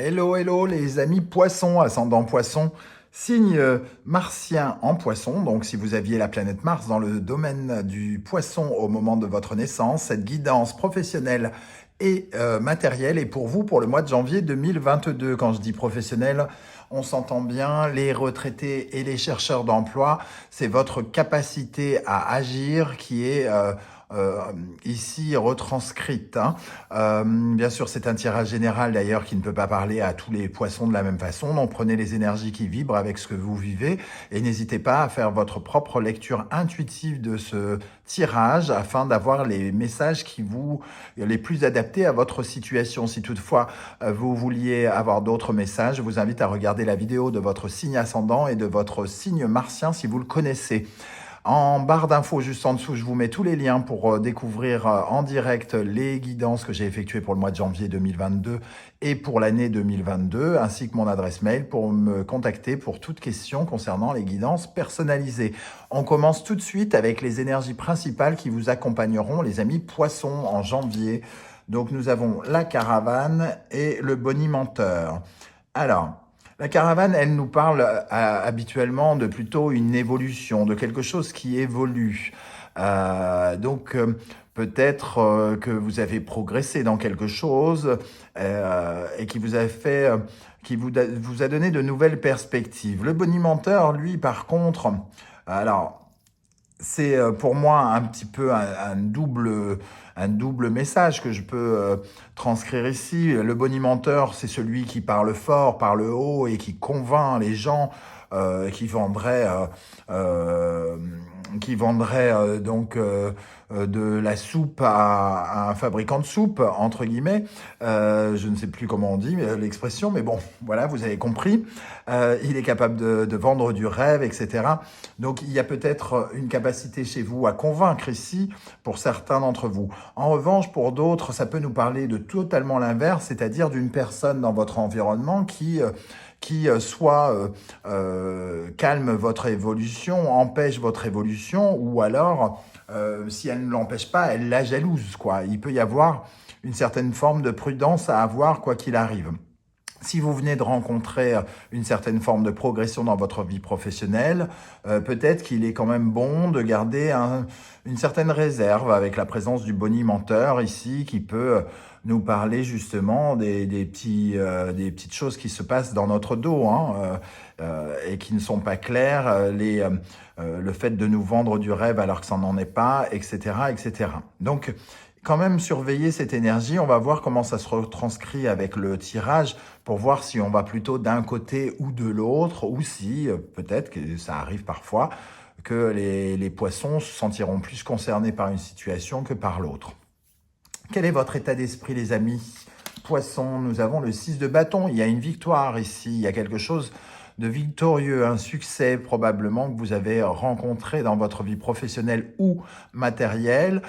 Hello, hello les amis poissons, ascendant poisson, signe martien en poisson. Donc si vous aviez la planète Mars dans le domaine du poisson au moment de votre naissance, cette guidance professionnelle et matérielle est pour vous pour le mois de janvier 2022. Quand je dis professionnel, on s'entend bien, les retraités et les chercheurs d'emploi, c'est votre capacité à agir qui est euh, ici retranscrite, hein. Bien sûr, c'est un tirage général d'ailleurs qui ne peut pas parler à tous les poissons de la même façon. Donc prenez les énergies qui vibrent avec ce que vous vivez et n'hésitez pas à faire votre propre lecture intuitive de ce tirage afin d'avoir les messages qui vous les plus adaptés à votre situation. Si toutefois vous vouliez avoir d'autres messages, je vous invite à regarder la vidéo de votre signe ascendant et de votre signe martien si vous le connaissez. En barre d'infos juste en dessous, je vous mets tous les liens pour découvrir en direct les guidances que j'ai effectuées pour le mois de janvier 2022 et pour l'année 2022, ainsi que mon adresse mail pour me contacter pour toute question concernant les guidances personnalisées. On commence tout de suite avec les énergies principales qui vous accompagneront, les amis poissons, en janvier. Donc nous avons la caravane et le bonimenteur. Alors, la caravane, elle nous parle habituellement de plutôt une évolution, de quelque chose qui évolue. Peut-être que vous avez progressé dans quelque chose et qui vous a fait, vous a donné de nouvelles perspectives. Le bonimenteur, lui, par contre, alors c'est pour moi un petit peu un double message que je peux transcrire ici. Le bonimenteur, c'est celui qui parle fort, parle haut et qui convainc les gens euh, qui vendrait de la soupe à un fabricant de soupe, entre guillemets. Je ne sais plus comment on dit l'expression, mais bon, voilà, vous avez compris. Il est capable de vendre du rêve, etc. Donc, il y a peut-être une capacité chez vous à convaincre ici pour certains d'entre vous. En revanche, pour d'autres, ça peut nous parler de totalement l'inverse, c'est-à-dire d'une personne dans votre environnement qui soit calme votre évolution, empêche votre évolution, ou alors, si elle ne l'empêche pas, elle la jalouse, quoi. Il peut y avoir une certaine forme de prudence à avoir, quoi qu'il arrive. Si vous venez de rencontrer une certaine forme de progression dans votre vie professionnelle, peut-être qu'il est quand même bon de garder une certaine réserve avec la présence du bonimenteur ici qui peut nous parler justement des petites choses qui se passent dans notre dos, hein, et qui ne sont pas claires, le fait de nous vendre du rêve alors que ça n'en est pas, etc., etc. Donc, quand même surveiller cette énergie, on va voir comment ça se retranscrit avec le tirage pour voir si on va plutôt d'un côté ou de l'autre, ou si, peut-être que ça arrive parfois, que les poissons se sentiront plus concernés par une situation que par l'autre. Quel est votre état d'esprit, les amis poissons? Nous avons le 6 de bâton, il y a une victoire ici, il y a quelque chose de victorieux, un succès probablement que vous avez rencontré dans votre vie professionnelle ou matérielle,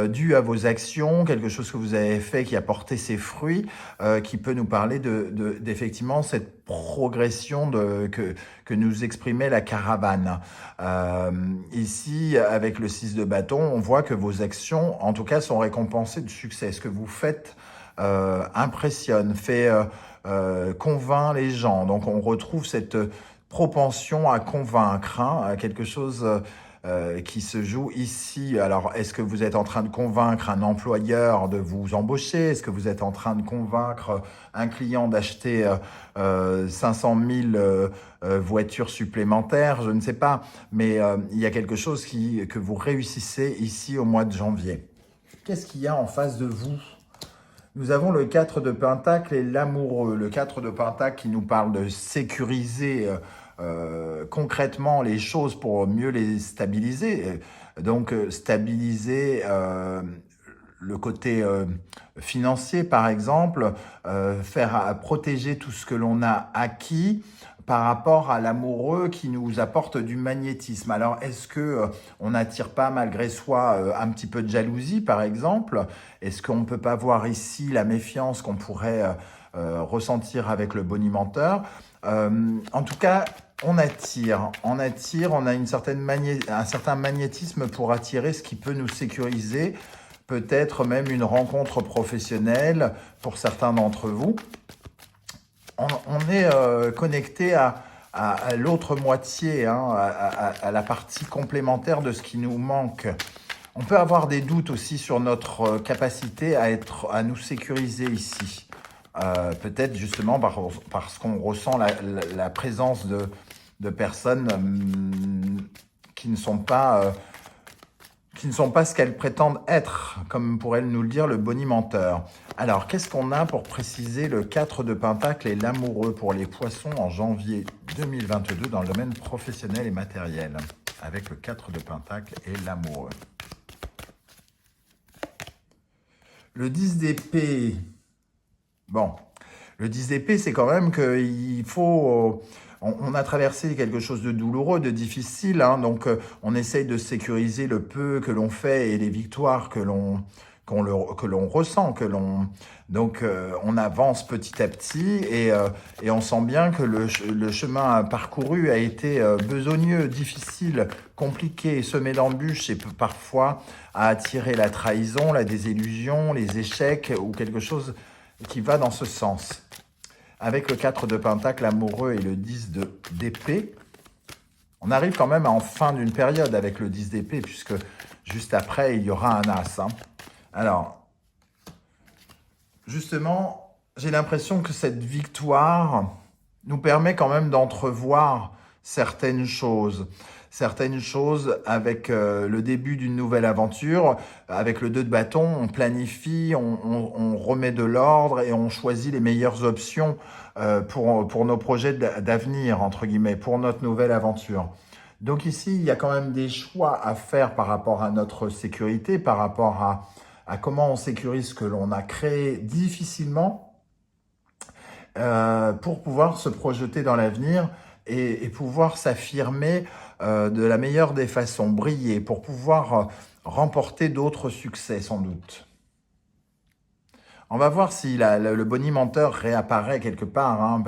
dû à vos actions, quelque chose que vous avez fait qui a porté ses fruits, qui peut nous parler d'effectivement cette progression que nous exprimait la caravane. Ici, avec le 6 de bâton, on voit que vos actions, en tout cas, sont récompensées de succès. Ce que vous faites impressionne, convainc les gens. Donc on retrouve cette propension à convaincre, hein, à quelque chose qui se joue ici. Alors, est-ce que vous êtes en train de convaincre un employeur de vous embaucher? Est-ce que vous êtes en train de convaincre un client d'acheter 500 000 voitures supplémentaires? Je ne sais pas, mais il y a quelque chose que vous réussissez ici au mois de janvier. Qu'est-ce qu'il y a en face de vous? Nous avons le 4 de Pentacle et l'amoureux. Le 4 de Pentacle qui nous parle de sécuriser concrètement les choses pour mieux les stabiliser. Donc, stabiliser le côté financier, par exemple, protéger tout ce que l'on a acquis par rapport à l'amoureux qui nous apporte du magnétisme. Alors, est-ce que on n'attire pas malgré soi un petit peu de jalousie, par exemple? Est-ce qu'on ne peut pas voir ici la méfiance qu'on pourrait ressentir avec le bonimenteur? En tout cas, on attire, on a un certain magnétisme pour attirer ce qui peut nous sécuriser, peut-être même une rencontre professionnelle pour certains d'entre vous. on est connecté à l'autre moitié, hein, à la partie complémentaire de ce qui nous manque. On peut avoir des doutes aussi sur notre capacité à nous sécuriser ici. Peut-être justement parce qu'on ressent la présence de personnes qui ne sont pas ce qu'elles prétendent être, comme pourrait nous le dire le bonimenteur. Alors, qu'est-ce qu'on a pour préciser le 4 de Pentacle et l'amoureux pour les poissons en janvier 2022 dans le domaine professionnel et matériel, avec le 4 de Pentacle et l'amoureux. Le 10 d'épée. Bon, le 10 d'épée, c'est quand même qu'il faut... On a traversé quelque chose de douloureux, de difficile, hein, donc on essaye de sécuriser le peu que l'on fait et les victoires que l'on ressent, donc on avance petit à petit et on sent bien que le chemin parcouru a été besogneux, difficile, compliqué, semé d'embûches et parfois a attiré la trahison, la désillusion, les échecs ou quelque chose qui va dans ce sens. Avec le 4 de Pentacle amoureux et le 10 d'épée, on arrive quand même en fin d'une période avec le 10 d'épée, puisque juste après, il y aura un as. Hein. Alors, justement, j'ai l'impression que cette victoire nous permet quand même d'entrevoir certaines choses avec le début d'une nouvelle aventure. Avec le 2 de bâton, on planifie, on remet de l'ordre et on choisit les meilleures options pour nos projets d'avenir, entre guillemets, pour notre nouvelle aventure. Donc ici, il y a quand même des choix à faire par rapport à notre sécurité, par rapport à comment on sécurise ce que l'on a créé difficilement pour pouvoir se projeter dans l'avenir et pouvoir s'affirmer de la meilleure des façons, briller, pour pouvoir remporter d'autres succès sans doute. On va voir si le bonimenteur réapparaît quelque part. Hein.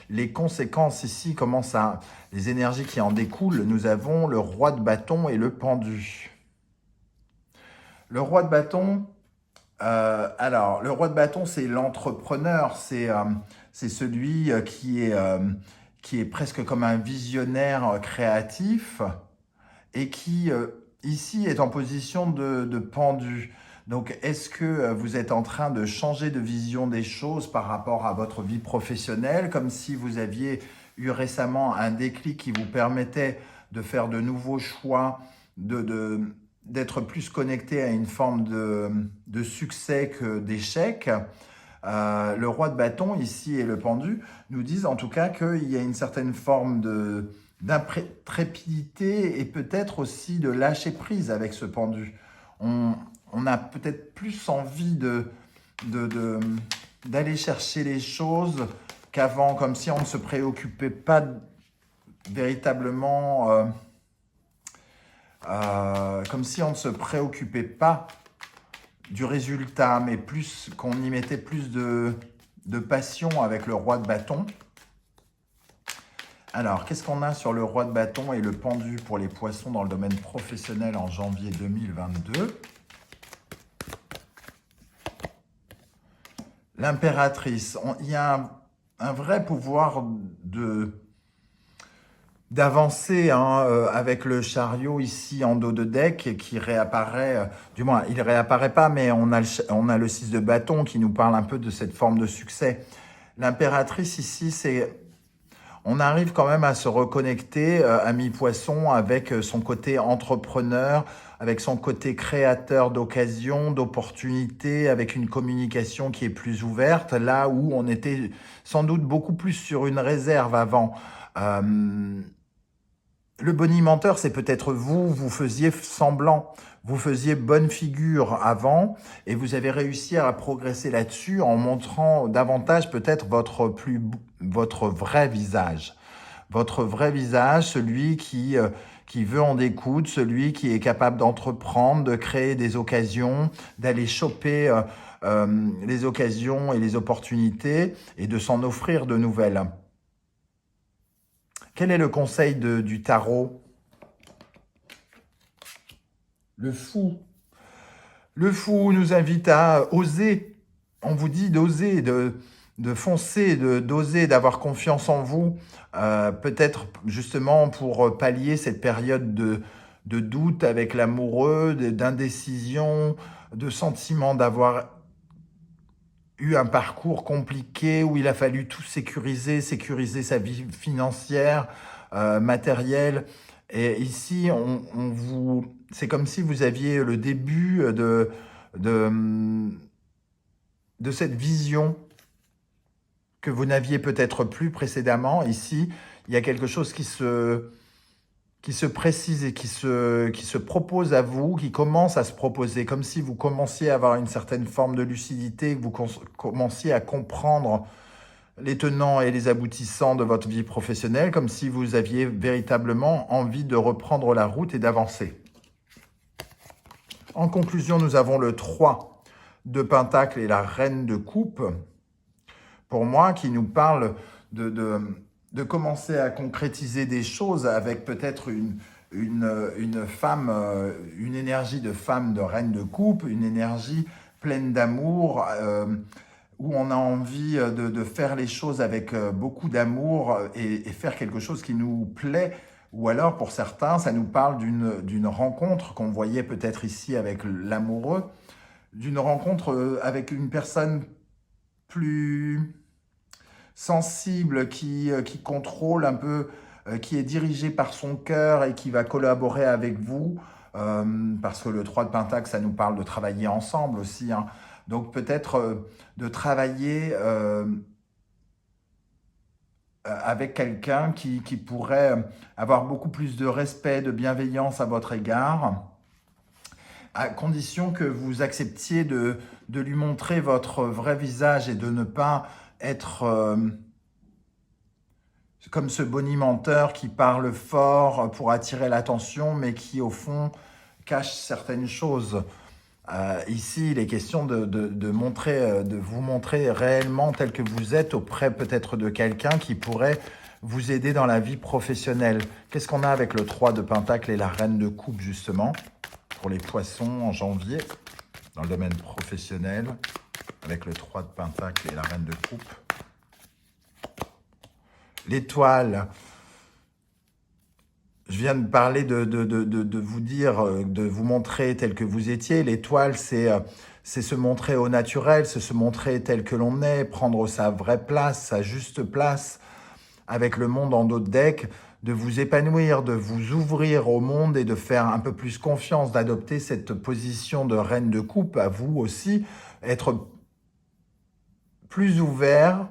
Les conséquences ici, les énergies qui en découlent, nous avons le roi de bâton et le pendu. Le roi de bâton, le roi de bâton, c'est l'entrepreneur, c'est celui qui est presque comme un visionnaire créatif et qui, ici, est en position de pendu. Donc, est-ce que vous êtes en train de changer de vision des choses par rapport à votre vie professionnelle, comme si vous aviez eu récemment un déclic qui vous permettait de faire de nouveaux choix, d'être plus connecté à une forme de succès que d'échec. Le roi de bâton, ici, et le pendu, nous disent en tout cas qu'il y a une certaine forme d'intrépidité et peut-être aussi de lâcher prise avec ce pendu. On a peut-être plus envie d'aller chercher les choses qu'avant, comme si on ne se préoccupait pas véritablement... comme si on ne se préoccupait pas du résultat, mais plus qu'on y mettait plus de passion avec le roi de bâton. Alors, qu'est-ce qu'on a sur le roi de bâton et le pendu pour les poissons dans le domaine professionnel en janvier 2022 ? L'impératrice. Il y a un vrai pouvoir d'avancer avec le chariot ici en dos de deck qui réapparaît, du moins il réapparaît pas, mais on a le 6 de bâton qui nous parle un peu de cette forme de succès. L'impératrice ici, on arrive quand même à se reconnecter à mi-poisson avec son côté entrepreneur, avec son côté créateur d'occasions, d'opportunités, avec une communication qui est plus ouverte, là où on était sans doute beaucoup plus sur une réserve avant. Le bonimenteur, c'est peut-être vous faisiez semblant, vous faisiez bonne figure avant et vous avez réussi à progresser là-dessus en montrant davantage peut-être votre vrai visage. Votre vrai visage, celui qui veut en découdre, celui qui est capable d'entreprendre, de créer des occasions, d'aller choper les occasions et les opportunités et de s'en offrir de nouvelles. Quel est le conseil du tarot? Le fou. Le fou nous invite à oser. On vous dit d'oser, de foncer, d'oser, d'avoir confiance en vous, peut-être justement pour pallier cette période de doute avec l'amoureux, d'indécision, de sentiment d'avoir eu un parcours compliqué où il a fallu tout sécuriser, sécuriser sa vie financière, matérielle. Et ici, c'est comme si vous aviez le début de, de cette vision que vous n'aviez peut-être plus précédemment. Ici, il y a quelque chose qui se précise et qui se propose à vous, qui commence à se proposer, comme si vous commenciez à avoir une certaine forme de lucidité, que vous commenciez à comprendre les tenants et les aboutissants de votre vie professionnelle, comme si vous aviez véritablement envie de reprendre la route et d'avancer. En conclusion, nous avons le 3 de Pentacle et la Reine de Coupe, pour moi, qui nous parle de commencer à concrétiser des choses avec peut-être une femme, une énergie de femme de Reine de Coupe, une énergie pleine d'amour, où on a envie de faire les choses avec beaucoup d'amour et faire quelque chose qui nous plaît. Ou alors, pour certains, ça nous parle d'une rencontre qu'on voyait peut-être ici avec l'amoureux, d'une rencontre avec une personne plus sensible, qui contrôle un peu, qui est dirigée par son cœur et qui va collaborer avec vous, parce que le 3 de Pentacle, ça nous parle de travailler ensemble aussi, hein. Donc peut-être de travailler avec quelqu'un qui pourrait avoir beaucoup plus de respect, de bienveillance à votre égard, à condition que vous acceptiez de lui montrer votre vrai visage et de ne pas être comme ce bonimenteur qui parle fort pour attirer l'attention, mais qui au fond cache certaines choses. Ici, il est question de vous montrer réellement tel que vous êtes auprès peut-être de quelqu'un qui pourrait vous aider dans la vie professionnelle. Qu'est-ce qu'on a avec le 3 de Pentacle et la Reine de Coupe, justement, pour les poissons en janvier, dans le domaine professionnel, avec le 3 de Pentacle et la Reine de Coupe. L'étoile. Je viens de parler de vous dire, de vous montrer tel que vous étiez. L'étoile, c'est se montrer au naturel, c'est se montrer tel que l'on est, prendre sa vraie place, sa juste place avec le monde en dos de deck, de vous épanouir, de vous ouvrir au monde et de faire un peu plus confiance, d'adopter cette position de Reine de Coupe à vous aussi, être plus ouvert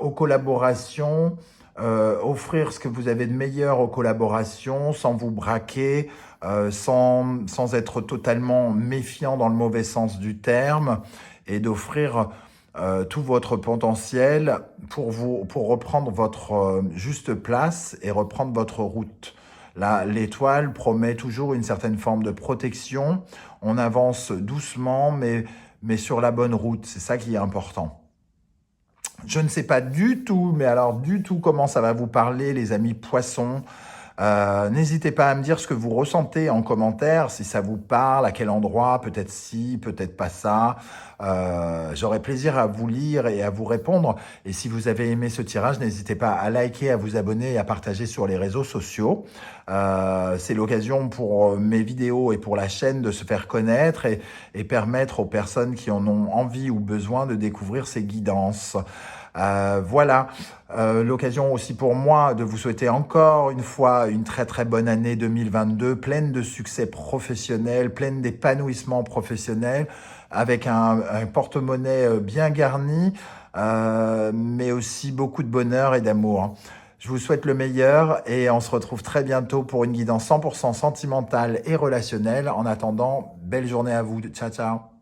aux collaborations, offrir ce que vous avez de meilleur aux collaborations, sans vous braquer, sans être totalement méfiant dans le mauvais sens du terme, et d'offrir tout votre potentiel pour reprendre votre juste place et reprendre votre route. Là, l'étoile promet toujours une certaine forme de protection. On avance doucement, mais sur la bonne route. C'est ça qui est important. Je ne sais pas du tout, mais alors du tout comment ça va vous parler, les amis poissons. N'hésitez pas à me dire ce que vous ressentez en commentaire, si ça vous parle, à quel endroit, peut-être si, peut-être pas ça. J'aurai plaisir à vous lire et à vous répondre. Et si vous avez aimé ce tirage, n'hésitez pas à liker, à vous abonner et à partager sur les réseaux sociaux. C'est l'occasion pour mes vidéos et pour la chaîne de se faire connaître et permettre aux personnes qui en ont envie ou besoin de découvrir ces guidances. Voilà, l'occasion aussi pour moi de vous souhaiter encore une fois une très très bonne année 2022, pleine de succès professionnel, pleine d'épanouissement professionnel, avec un porte-monnaie bien garni, mais aussi beaucoup de bonheur et d'amour. Je vous souhaite le meilleur et on se retrouve très bientôt pour une guidance 100% sentimentale et relationnelle. En attendant, belle journée à vous. Ciao, ciao.